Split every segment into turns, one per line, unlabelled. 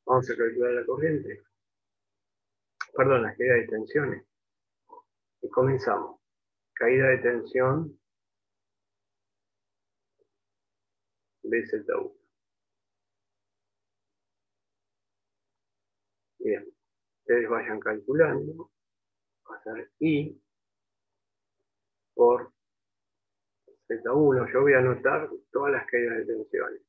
Vamos a calcular la corriente. Perdón, la caída de tensiones. Y comenzamos. Caída de tensión BZ1. Bien, ustedes vayan calculando. Va a ser I por Z1. Yo voy a anotar todas las caídas de tensiones.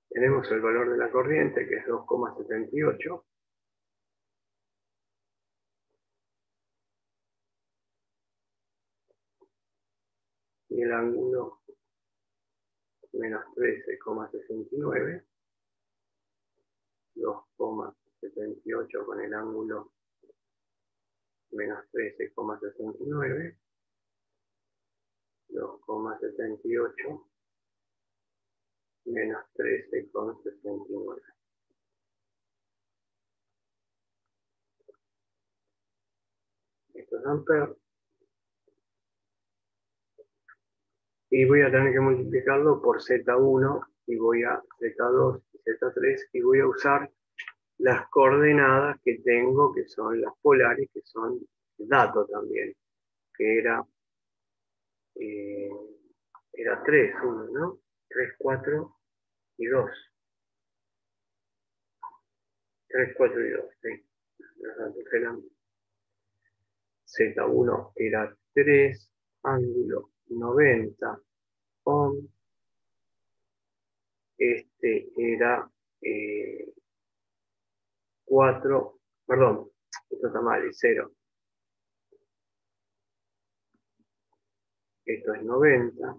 Tenemos el valor de la corriente, que es 2,78. Y el ángulo menos 13,69. 2,78 con el ángulo menos 13,69. 2,78 menos 13,69. Esto es amperes. Y voy a tener que multiplicarlo por Z1 y voy a Z2 y Z3 y voy a usar las coordenadas que tengo, que son las polares, que son dato también, que era 3, 1, ¿no? 3, 4 y 2. 3, 4 y 2, sí. Los datos eran Z1 era 3, ángulo 90 ohm. Este era 4, perdón, esto está mal, es 0. Esto es 90.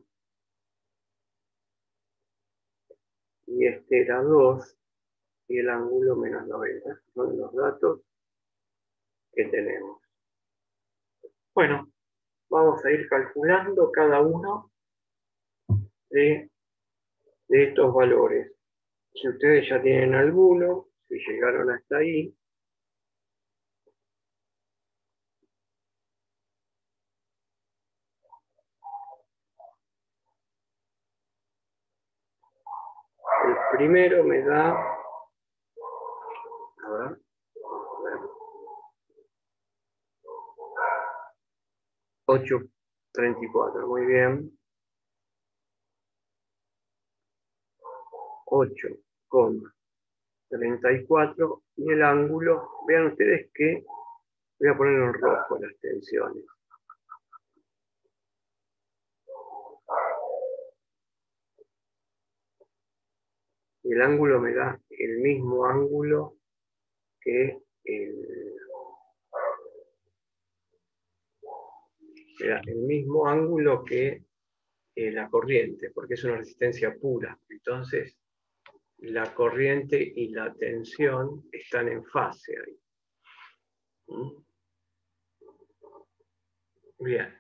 Y este era 2 y el ángulo menos 90. Son los datos que tenemos. Bueno, vamos a ir calculando cada uno de estos valores. Si ustedes ya tienen alguno, si llegaron hasta ahí, el primero me da, a ver, 8,34, muy bien. 8,34 y el ángulo, vean ustedes que voy a poner en rojo las tensiones. Y el ángulo me da el mismo ángulo que la corriente, porque es una resistencia pura. Entonces, la corriente y la tensión están en fase ahí. Bien.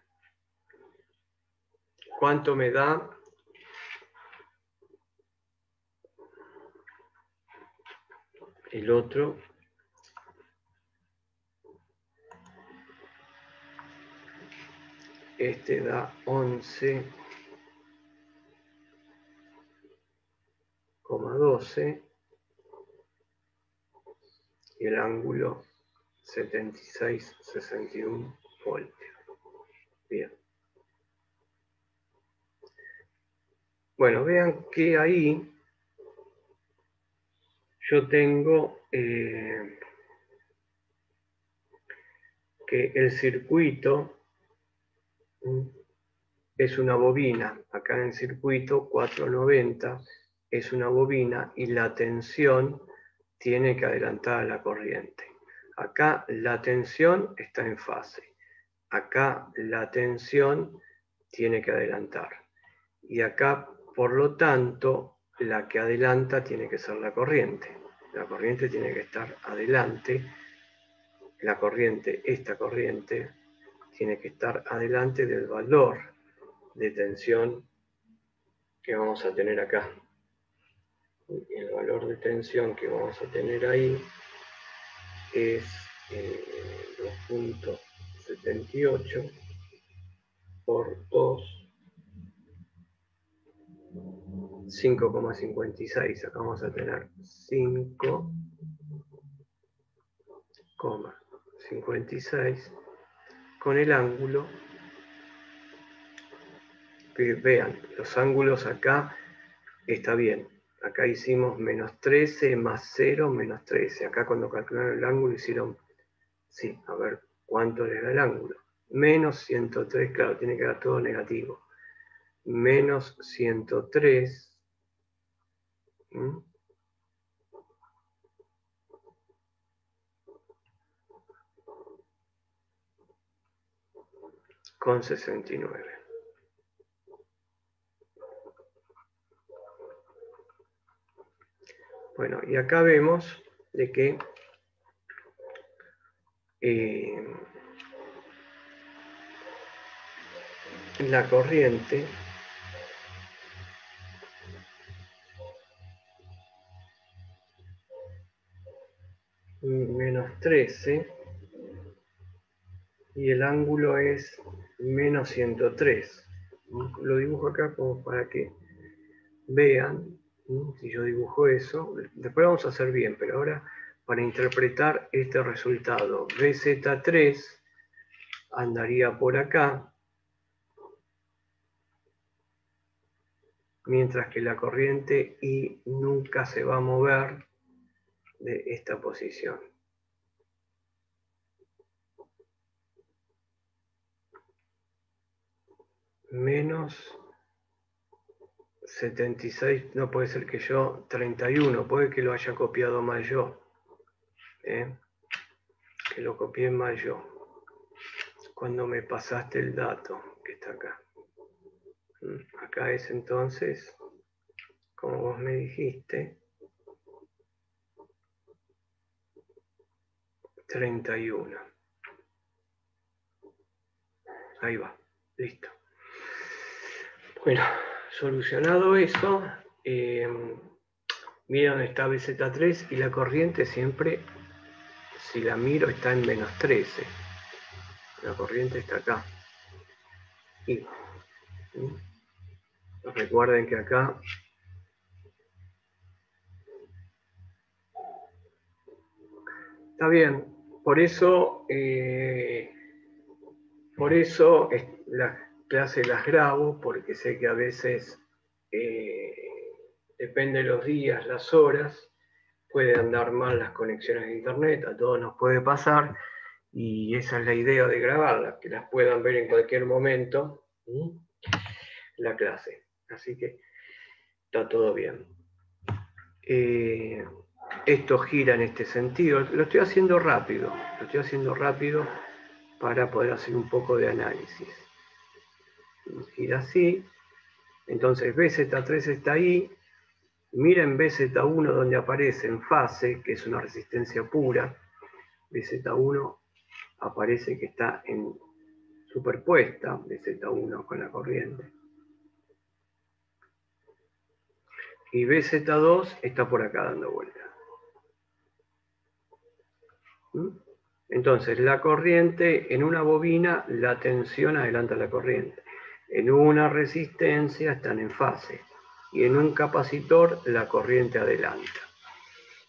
¿Cuánto me da? El otro. Este da 11,12 y el ángulo 76,61 voltios. Bien. Bueno, vean que ahí yo tengo que el circuito es una bobina. Acá en el circuito 490 es una bobina y la tensión tiene que adelantar a la corriente. Acá la tensión está en fase. Acá la tensión tiene que adelantar. Y acá, por lo tanto, la que adelanta tiene que ser la corriente. La corriente tiene que estar adelante. La corriente, esta corriente, tiene que estar adelante del valor de tensión que vamos a tener acá. El valor de tensión que vamos a tener ahí es 2.78 por 2, 5,56. Acá vamos a tener 5,56 con el ángulo. Vean, los ángulos acá está bien. Acá hicimos menos 13 más 0 menos 13. Acá cuando calcularon el ángulo hicieron, sí, a ver cuánto les da el ángulo. Menos 103, claro, tiene que dar todo negativo. Menos 103. Con 69. Bueno, y acá vemos de que la corriente menos 13 y el ángulo es menos 103. Lo dibujo acá como para que vean, si yo dibujo eso, después vamos a hacer bien, pero ahora para interpretar este resultado, BZ3 andaría por acá, mientras que la corriente I nunca se va a mover de esta posición. Menos 76, no puede ser que yo, 31, puede que lo haya copiado mal yo, que lo copié mal yo, cuando me pasaste el dato que está acá. Acá es entonces, como vos me dijiste, 31. Ahí va, listo. Bueno, solucionado eso, mira dónde está BZ3 y la corriente siempre, si la miro, está en menos 13. La corriente está acá. Y recuerden que acá está bien. Por eso las clases las grabo, porque sé que a veces depende de los días, las horas, puede andar mal las conexiones de internet, a todos nos puede pasar, y esa es la idea de grabarlas, que las puedan ver en cualquier momento, la clase. Así que está todo bien. Esto gira en este sentido. Lo estoy haciendo rápido para poder hacer un poco de análisis. Gira así, entonces BZ3 está ahí, miren BZ1 donde aparece en fase, que es una resistencia pura, BZ1 aparece que está en superpuesta, BZ1 con la corriente. Y BZ2 está por acá dando vuelta. Entonces, la corriente en una bobina, la tensión adelanta la corriente. En una resistencia están en fase. Y en un capacitor, la corriente adelanta.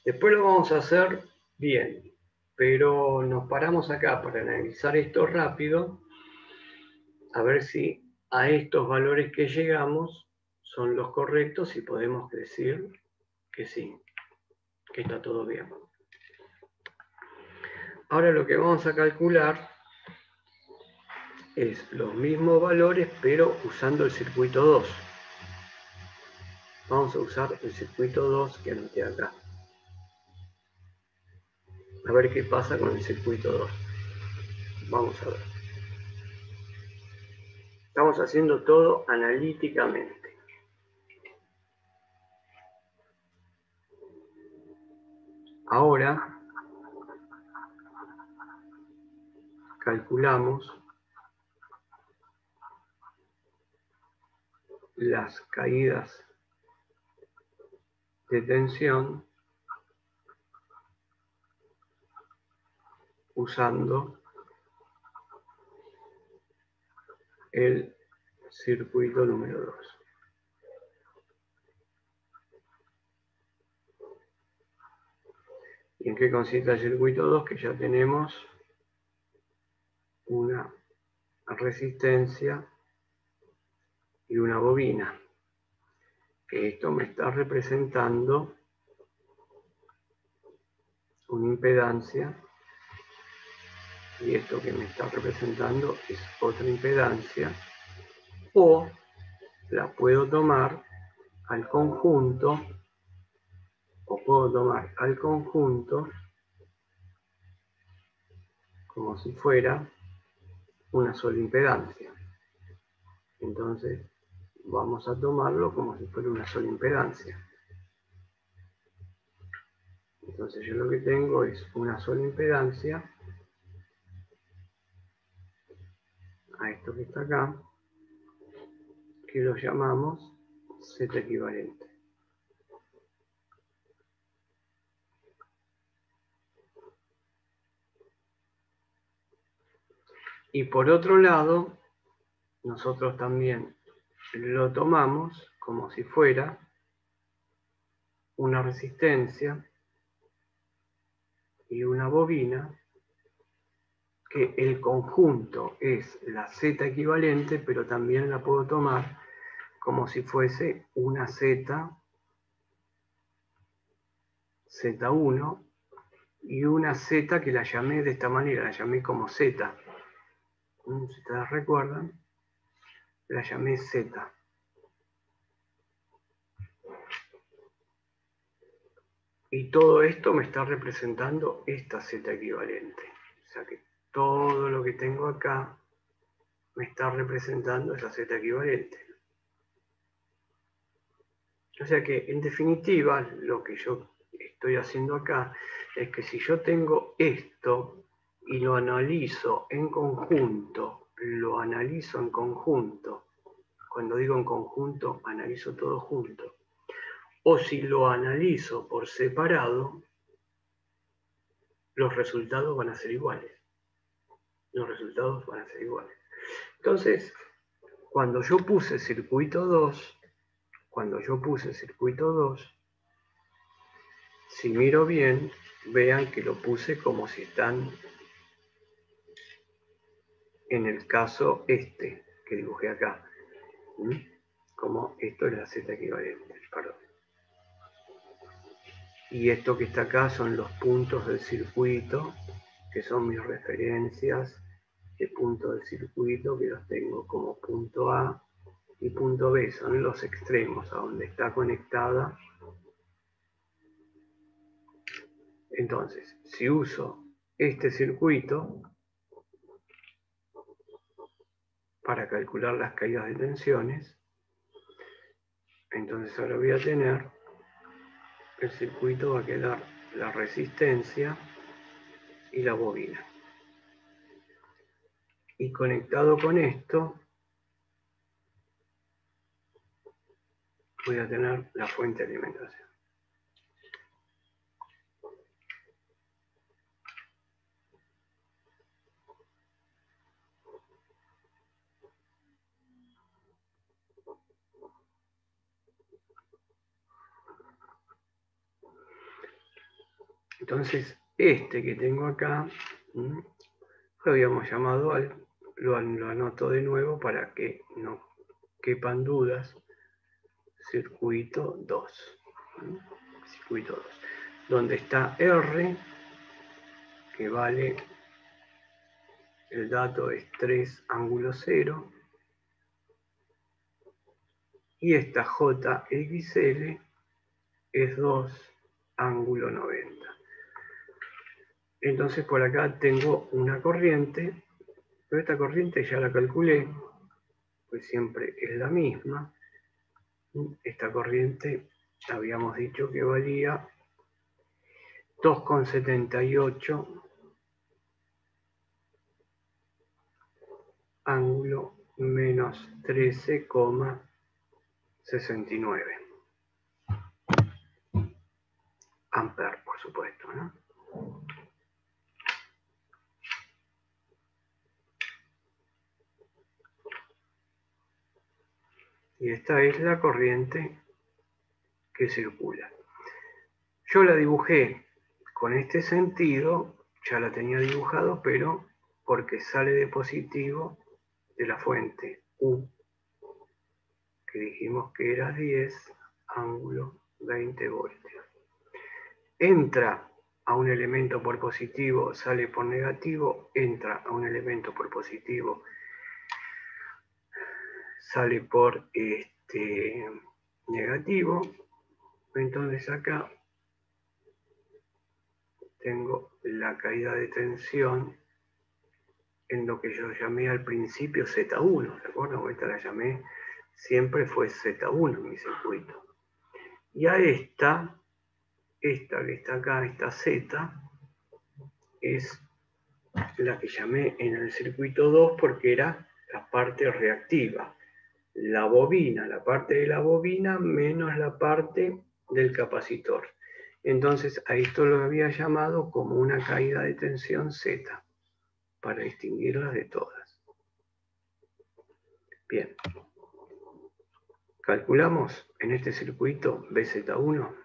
Después lo vamos a hacer bien. Pero nos paramos acá para analizar esto rápido. A ver si a estos valores que llegamos son los correctos y podemos decir que sí, que está todo bien. Ahora lo que vamos a calcular es los mismos valores, pero usando el circuito 2. Vamos a usar el circuito 2 que anoté acá. A ver qué pasa con el circuito 2. Vamos a ver. Estamos haciendo todo analíticamente. Ahora calculamos las caídas de tensión usando el circuito número 2. ¿Y en qué consiste el circuito 2? Que ya tenemos una resistencia y una bobina. Esto me está representando una impedancia y esto que me está representando es otra impedancia, o la puedo tomar al conjunto, como si fuera una sola impedancia. Entonces vamos a tomarlo como si fuera una sola impedancia. Entonces yo lo que tengo es una sola impedancia a esto que está acá, que lo llamamos Z equivalente. Y por otro lado, nosotros también lo tomamos como si fuera una resistencia y una bobina, que el conjunto es la Z equivalente, pero también la puedo tomar como si fuese una Z, Z1, y una Z que la llamé de esta manera, la llamé como Z. Si ustedes recuerdan, la llamé Z. Y todo esto me está representando esta Z equivalente. O sea que todo lo que tengo acá me está representando esa Z equivalente. O sea que, en definitiva, lo que yo estoy haciendo acá es que si yo tengo esto y lo analizo en conjunto, cuando digo en conjunto, analizo todo junto, o si lo analizo por separado, los resultados van a ser iguales. Entonces, cuando yo puse circuito 2, si miro bien, vean que lo puse como si están en el caso este que dibujé acá. Como esto es la Z equivalente, perdón. Y esto que está acá son los puntos del circuito, que son mis referencias de puntos del circuito, que los tengo como punto A y punto B, son los extremos a donde está conectada. Entonces, si uso este circuito para calcular las caídas de tensiones, entonces ahora voy a tener, el circuito va a quedar la resistencia y la bobina. Y conectado con esto, voy a tener la fuente de alimentación. Entonces, este que tengo acá, lo habíamos llamado, lo anoto de nuevo para que no quepan dudas, circuito 2. Circuito 2. Donde está R, que vale, el dato es 3 ángulo 0, y esta JXL es 2 ángulo 90. Entonces por acá tengo una corriente, pero esta corriente ya la calculé, pues siempre es la misma. Esta corriente habíamos dicho que valía 2,78 ángulo menos 13,5. 69 amperes, por supuesto, ¿no? Y esta es la corriente que circula. Yo la dibujé con este sentido, ya la tenía dibujado, pero porque sale de positivo de la fuente U, que dijimos que era 10, ángulo 20 voltios. Entra a un elemento por positivo, sale por negativo, entra a un elemento por positivo, sale por negativo. Entonces acá tengo la caída de tensión en lo que yo llamé al principio Z1, ¿se acuerdan? Esta la llamé, siempre fue Z1 mi circuito. Y a esta que está acá, esta Z, es la que llamé en el circuito 2 porque era la parte reactiva. La bobina, la parte de la bobina menos la parte del capacitor. Entonces a esto lo había llamado como una caída de tensión Z, para distinguirlas de todas. Bien. Calculamos en este circuito BZ1.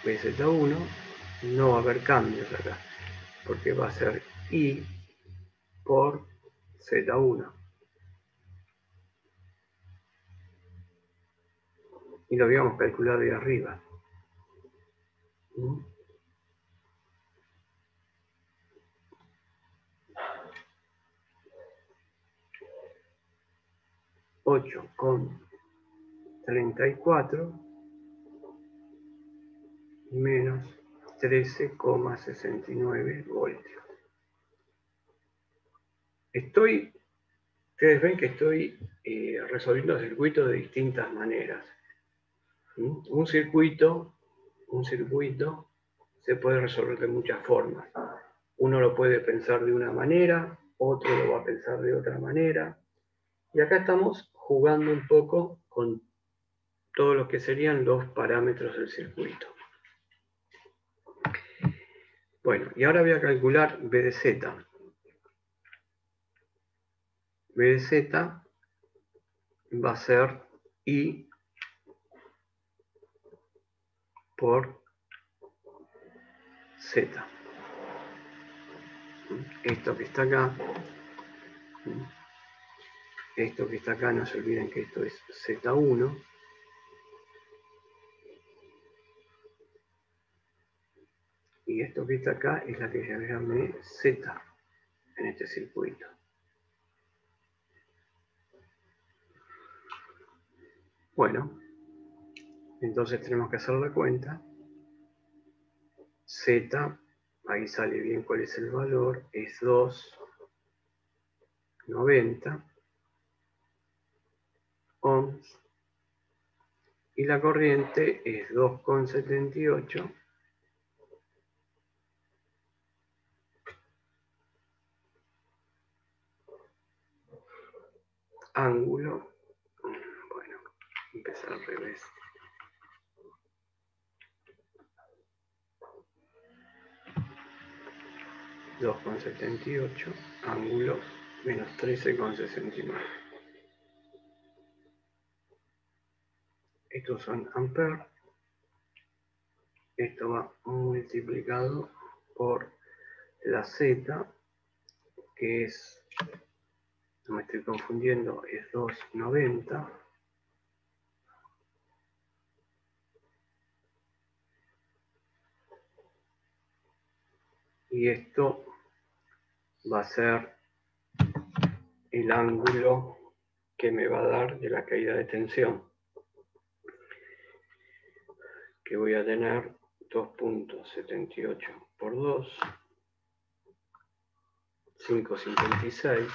BZ1, no va a haber cambios acá, porque va a ser I por Z1. Y lo habíamos calculado de arriba. 8,34 menos 13,69 voltios. Ustedes ven que estoy resolviendo circuitos de distintas maneras. Un circuito se puede resolver de muchas formas. Uno lo puede pensar de una manera, otro lo va a pensar de otra manera. Y acá estamos jugando un poco con todo lo que serían los parámetros del circuito. Bueno, y ahora voy a calcular B de Z. B de Z va a ser I por Z. Esto que está acá, no se olviden que esto es Z1. Y esto que está acá es la que ya llamé Z en este circuito. Bueno, entonces tenemos que hacer la cuenta. Z, ahí sale bien cuál es el valor, es 2,90 ohms. Y la corriente es 2,78 ángulo, bueno, empezar al revés. $2,78 ángulo menos 13,69. Estos son amperes. Esto va multiplicado por la Z, que es, no me estoy confundiendo, es 2,90. Y esto va a ser el ángulo que me va a dar de la caída de tensión, que voy a tener 2,78 por 2, 5,56.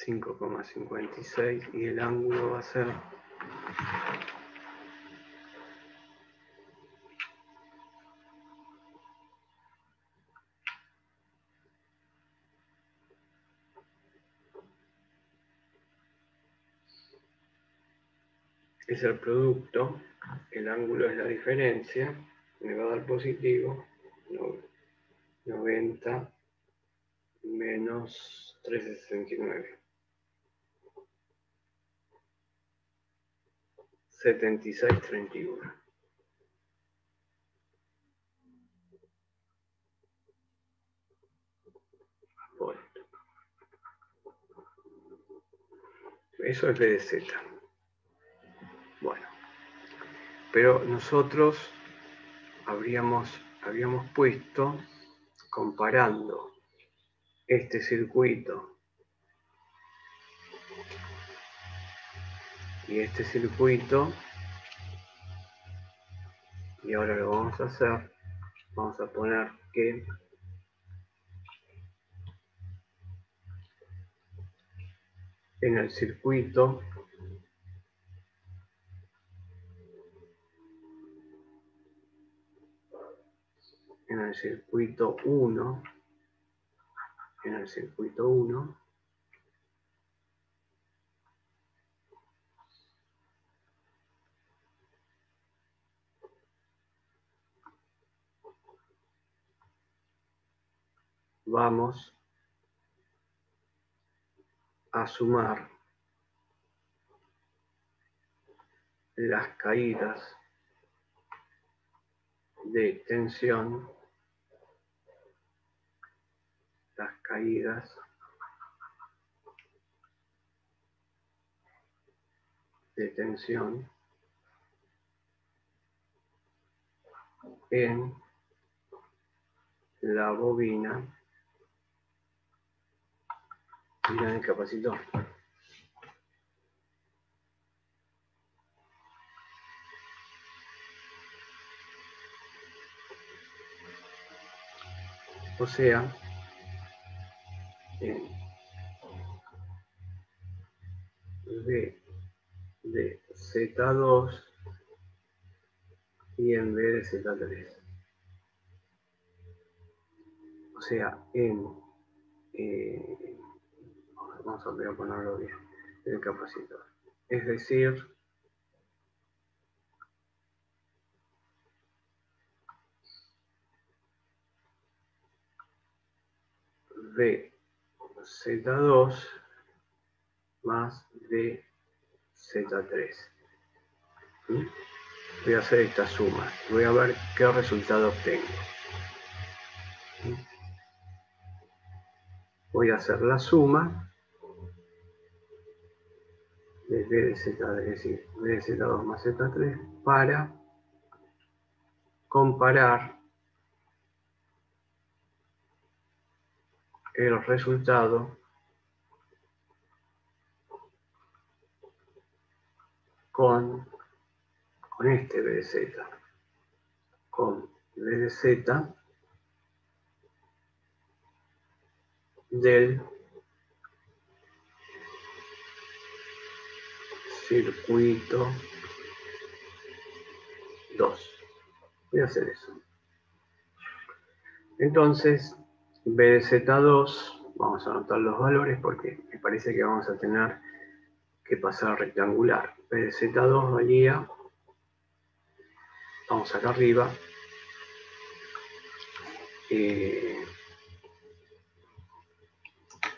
5,56 y el ángulo va a ser es el producto, el ángulo es la diferencia, me va a dar positivo, 90 menos 1369. 76,31. Bueno, eso es B de Z. Bueno, pero nosotros habíamos puesto, comparando este circuito y este circuito, y ahora lo vamos a hacer, vamos a poner que en el circuito en el circuito 1, vamos a sumar las caídas de tensión, las caídas de tensión en la bobina y en el capacitor. O sea, en B de Z2 y en B de Z3. O sea, vamos a ponerlo bien, en el capacitor. Es decir, B Z2 más B Z3. Voy a hacer esta suma. Voy a ver qué resultado obtengo. Voy a hacer la suma de B de Z, es decir, B de Z2 más Z3 para comparar el resultado con este B de Z, con B de Z del circuito 2. Voy a hacer eso. Entonces, B de Z2, vamos a anotar los valores porque me parece que vamos a tener que pasar a rectangular. B de Z2 valía, vamos acá arriba,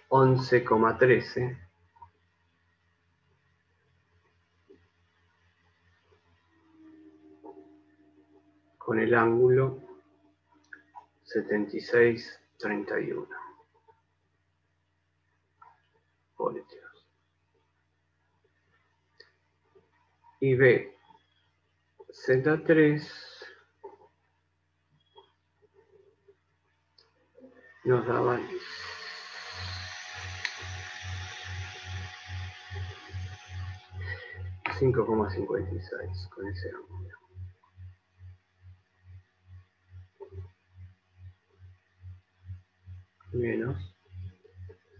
11,13 con el ángulo 76,31 voltios. Y B Z3 nos daban 5,56 con ese ángulo. Menos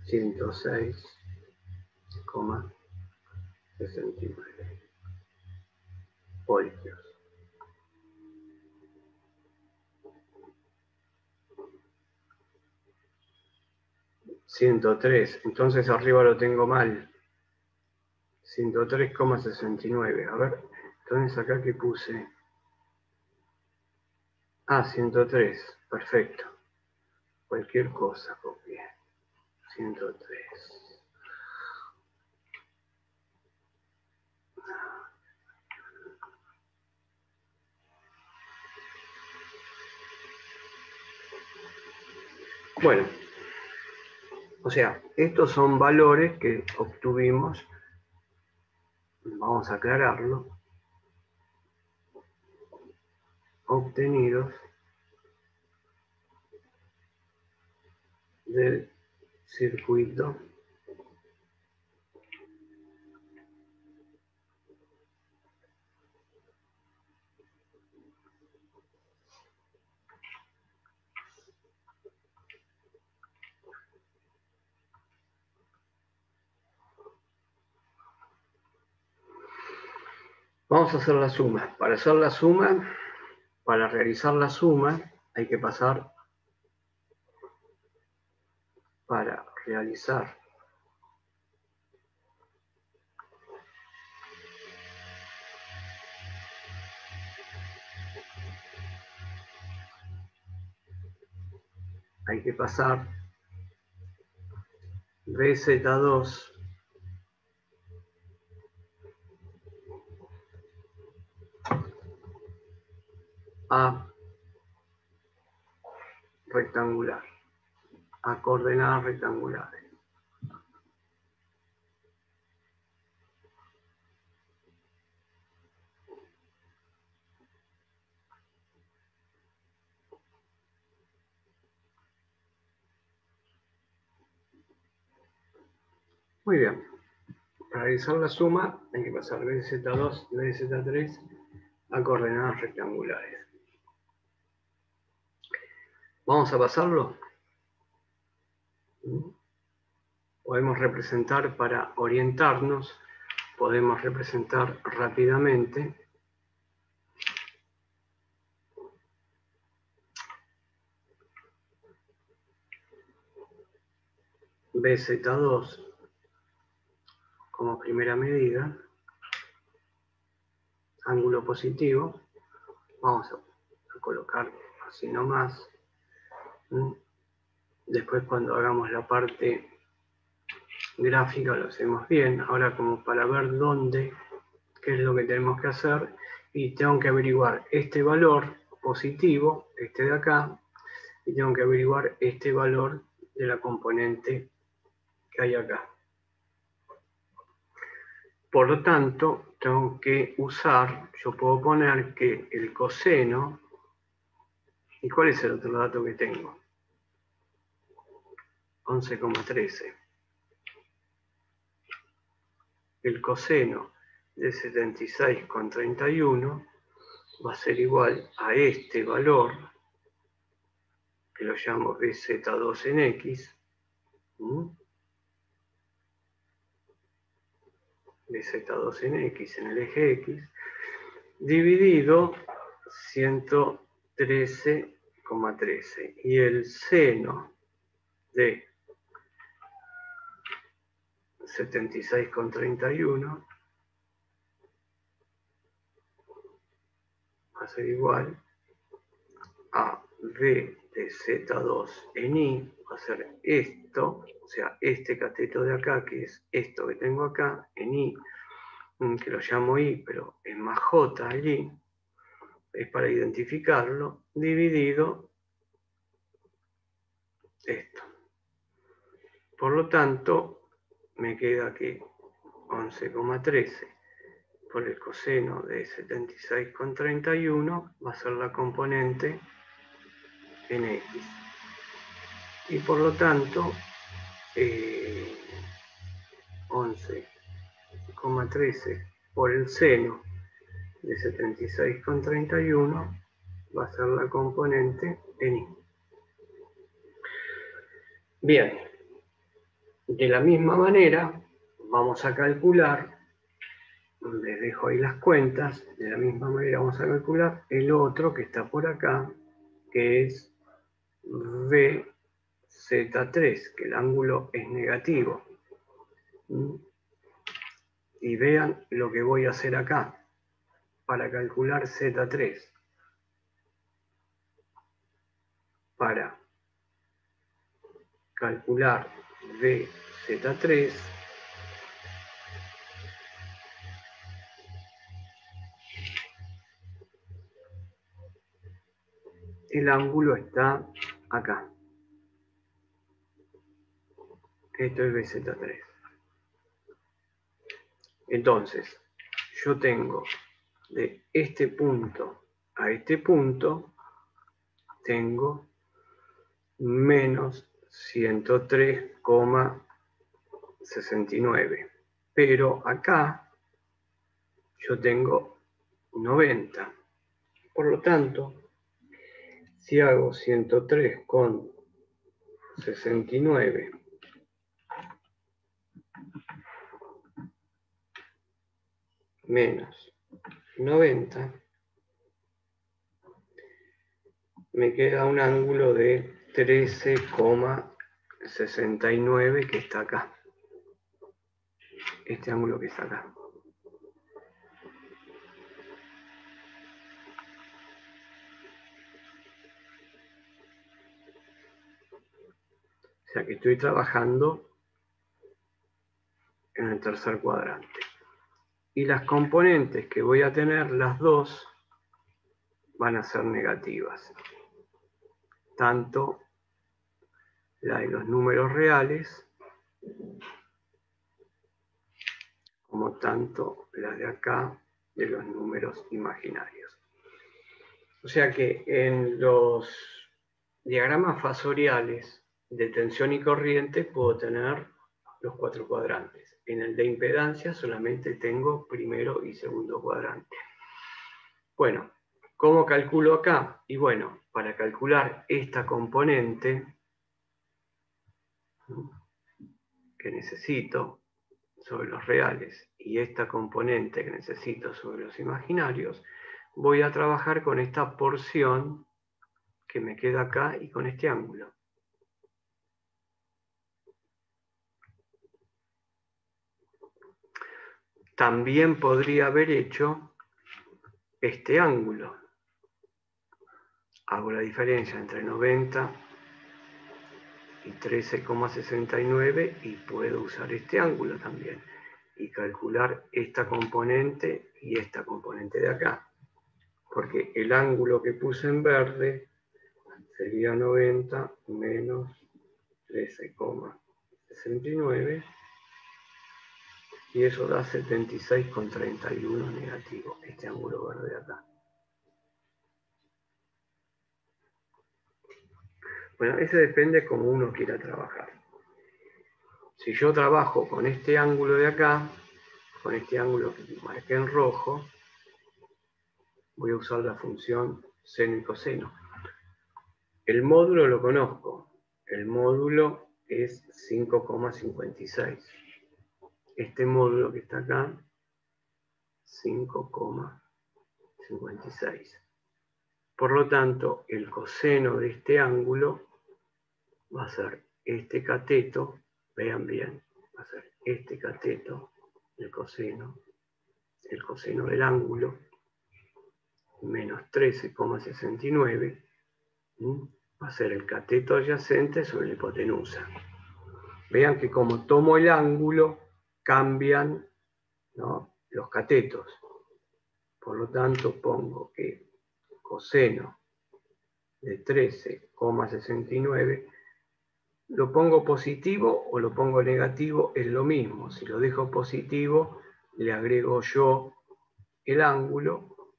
106,69 voltios. 103, entonces arriba lo tengo mal. 103,69. A ver, entonces acá que puse. Ah, 103. Perfecto. Cualquier cosa copié. 103. Bueno, o sea, estos son valores que obtuvimos. Vamos a aclararlo. Obtenidos del circuito Vamos a hacer la suma. Para hacer la suma, para realizar la suma, hay que pasar para realizar hay que pasar BZ2 a rectangular, a coordenadas rectangulares. Muy bien. Para realizar la suma hay que pasar BZ2 y BZ3 a coordenadas rectangulares. ¿Vamos a pasarlo? Podemos representar para orientarnos, podemos representar rápidamente BZ2 como primera medida, ángulo positivo, vamos a colocar así nomás. Después cuando hagamos la parte gráfica lo hacemos bien. Ahora como para ver dónde, qué es lo que tenemos que hacer, y tengo que averiguar este valor positivo, este de acá, y tengo que averiguar este valor de la componente que hay acá. Por lo tanto, tengo que usar, yo puedo poner que el coseno, ¿y cuál es el otro dato que tengo? 11,13. El coseno de 76,31 va a ser igual a este valor, que lo llamo BZ2 en X, BZ2 en X en el eje X, dividido 113,13. Y el seno de 76,31 va a ser igual a B de Z2 en I, va a ser esto, o sea, este cateto de acá, que es esto que tengo acá, en I, que lo llamo I, pero es más J allí, es para identificarlo, dividido esto. Por lo tanto, me queda que 11,13 por el coseno de 76,31 va a ser la componente en X. Y por lo tanto, 11,13 por el seno de 76,31 va a ser la componente en I. Bien, de la misma manera vamos a calcular, les dejo ahí las cuentas, de la misma manera vamos a calcular el otro que está por acá, que es BZ3, que el ángulo es negativo. Y vean lo que voy a hacer acá para calcular Z3. Para calcular BZ3, el ángulo está acá. Esto es BZ3. Entonces, yo tengo de este punto a este punto, tengo menos 103,69. Pero acá yo tengo 90. Por lo tanto, si hago 103,69 menos 90, me queda un ángulo de 13,69 que está acá. Este ángulo que está acá. O sea que estoy trabajando en el tercer cuadrante. Y las componentes que voy a tener, las dos, van a ser negativas. Tanto la de los números reales, como tanto la de acá, de los números imaginarios. O sea que en los diagramas fasoriales de tensión y corriente puedo tener los cuatro cuadrantes. En el de impedancia solamente tengo primero y segundo cuadrante. Bueno, ¿cómo calculo acá? Y bueno, para calcular esta componente que necesito sobre los reales y esta componente que necesito sobre los imaginarios, voy a trabajar con esta porción que me queda acá y con este ángulo. También podría haber hecho este ángulo. Hago la diferencia entre 90 y 13,69 y puedo usar este ángulo también y calcular esta componente y esta componente de acá. Porque el ángulo que puse en verde sería 90 menos 13,69 y eso da 76,31 negativo, este ángulo verde de acá. Bueno, ese depende como uno quiera trabajar. Si yo trabajo con este ángulo de acá, con este ángulo que marqué en rojo, voy a usar la función seno y coseno. El módulo lo conozco. El módulo es 5,56. Este módulo que está acá, 5,56. Por lo tanto, el coseno de este ángulo va a ser este cateto, vean bien, va a ser este cateto, el coseno del ángulo, menos 13,69, va a ser el cateto adyacente sobre la hipotenusa. Vean que como tomo el ángulo, cambian, ¿no?, los catetos. Por lo tanto, pongo que coseno de 13,69, lo pongo positivo o lo pongo negativo, es lo mismo. Si lo dejo positivo, le agrego yo el ángulo,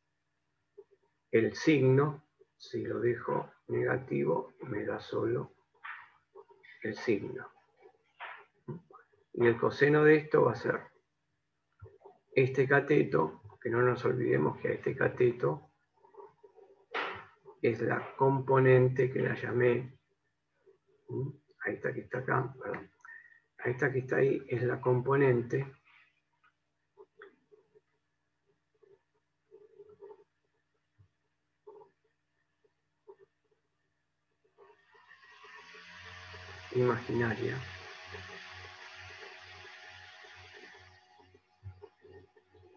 el signo. Si lo dejo negativo, me da solo el signo. Y el coseno de esto va a ser este cateto, que no nos olvidemos que a este cateto es la componente que la llamé, a esta que está acá, perdón, a esta que está ahí es la componente imaginaria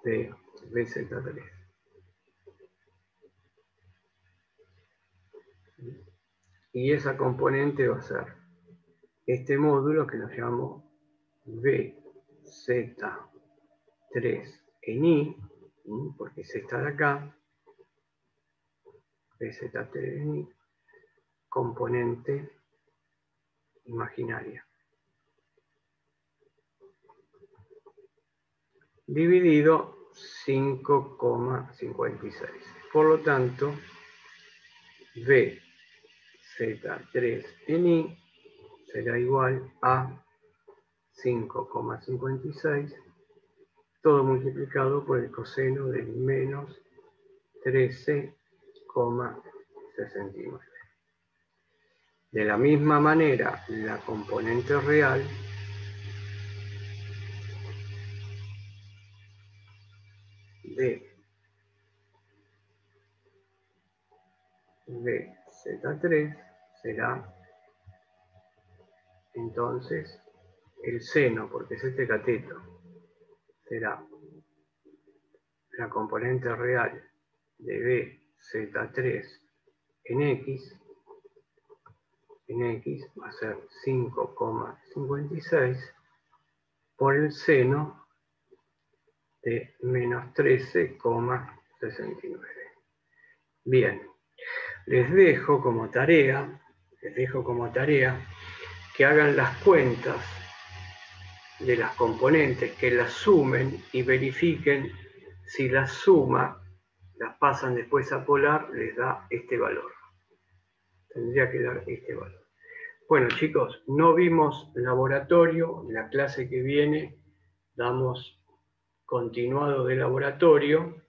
de BZ3. Y esa componente va a ser este módulo que lo llamo BZ3 en I, porque es esta de acá, BZ3 en I, componente imaginaria. Dividido 5,56. Por lo tanto, BZ3 en I será igual a 5,56, todo multiplicado por el coseno del menos 13,69. De la misma manera, la componente real de BZ3 será entonces el seno, porque es este cateto, será la componente real de BZ3 en X va a ser 5,56 por el seno de menos 13,69. Bien, les dejo como tarea que hagan las cuentas de las componentes, que las sumen y verifiquen si la suma las pasan después a polar, les da este valor. Tendría que dar este valor. Bueno, chicos, no vimos laboratorio. La clase que viene damos continuado de laboratorio.